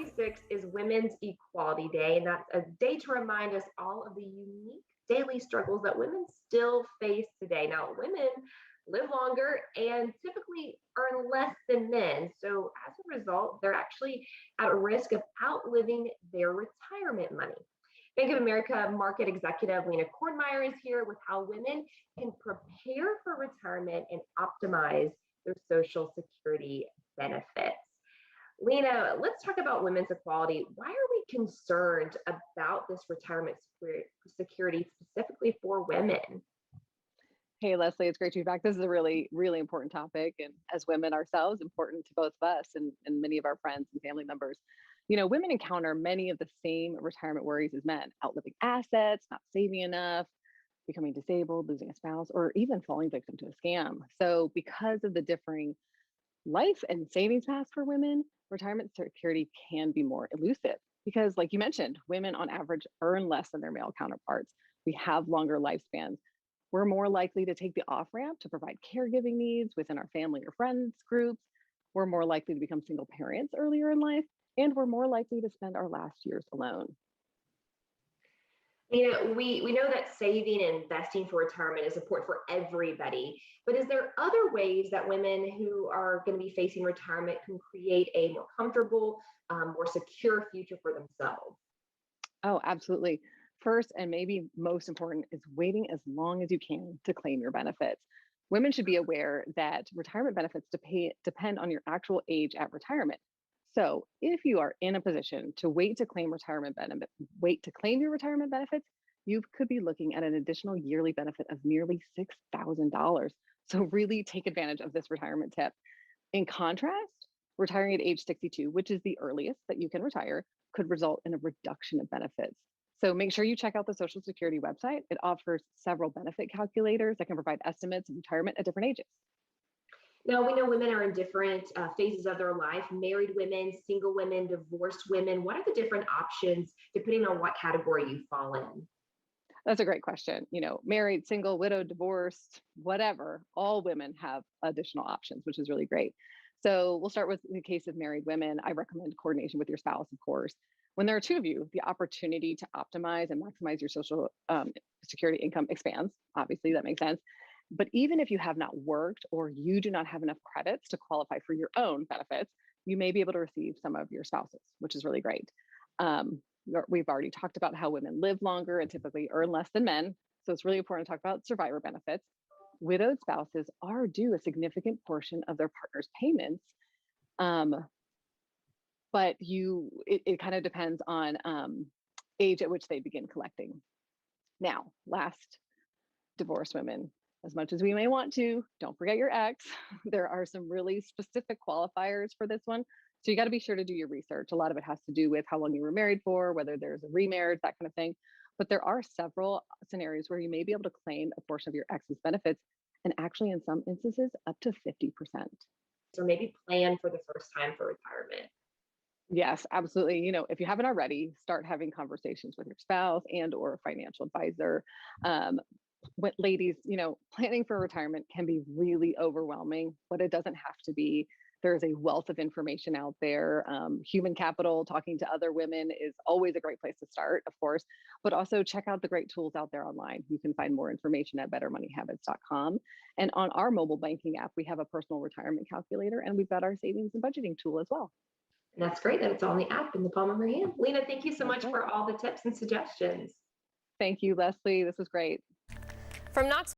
26th is Women's Equality Day, and that's a day to remind us all of the unique daily struggles that women still face today. Now, women live longer and typically earn less than men. So, as a result, they're actually at risk of outliving their retirement money. Bank of America market executive Lina Kornmeyer is here with how women can prepare for retirement and optimize their Social Security benefits. Lina, let's talk about women's equality. Why are we concerned about this retirement security specifically for women? Hey, Leslie, it's great to be back. This is a really, really important topic. And as women ourselves, important to both of us and many of our friends and family members. You know, women encounter many of the same retirement worries as men: outliving assets, not saving enough, becoming disabled, losing a spouse, or even falling victim to a scam. So, because of the differing life and savings paths for women, retirement security can be more elusive. Because, like you mentioned, women on average earn less than their male counterparts. We have longer lifespans. We're more likely to take the off ramp to provide caregiving needs within our family or friends groups. We're more likely to become single parents earlier in life, and we're more likely to spend our last years alone. We know that saving and investing for retirement is important for everybody, but is there other ways that women who are going to be facing retirement can create a more comfortable, more secure future for themselves? Oh, absolutely. First, and maybe most important, is waiting as long as you can to claim your benefits. Women should be aware that retirement benefits depend on your actual age at retirement. So, if you are in a position to wait to claim your retirement benefits, you could be looking at an additional yearly benefit of nearly $6,000. So, really take advantage of this retirement tip. In contrast, retiring at age 62, which is the earliest that you can retire, could result in a reduction of benefits. So make sure you check out the Social Security website. It offers several benefit calculators that can provide estimates of retirement at different ages. Now, we know women are in different phases of their life: married women, single women, divorced women. What are the different options depending on what category you fall in? That's a great question. You know, married, single, widowed, divorced, whatever, all women have additional options, which is really great. So we'll start with the case of married women. I recommend coordination with your spouse, of course. When there are two of you, the opportunity to optimize and maximize your social security income expands. Obviously, that makes sense. But even if you have not worked or you do not have enough credits to qualify for your own benefits, you may be able to receive some of your spouses, which is really great. We've already talked about how women live longer and typically earn less than men. So it's really important to talk about survivor benefits. Widowed spouses are due a significant portion of their partner's payments. But it kind of depends on age at which they begin collecting. Now, last, divorced women. As much as we may want to, don't forget your ex. There are some really specific qualifiers for this one. So you got to be sure to do your research. A lot of it has to do with how long you were married for, whether there's a remarriage, that kind of thing. But there are several scenarios where you may be able to claim a portion of your ex's benefits, and actually in some instances, up to 50%. Or maybe plan for the first time for retirement. Yes, absolutely. You know, if you haven't already, start having conversations with your spouse and or a financial advisor. Ladies, you know, planning for retirement can be really overwhelming, but it doesn't have to be. There's a wealth of information out there. Human capital, talking to other women is always a great place to start, of course, but also check out the great tools out there online. You can find more information at bettermoneyhabits.com. And on our mobile banking app, we have a personal retirement calculator, and we've got our savings and budgeting tool as well. And that's great that it's on the app in the palm of her hand. Lina, thank you so much That's right. for all the tips and suggestions. Thank you, Leslie. This was great. From not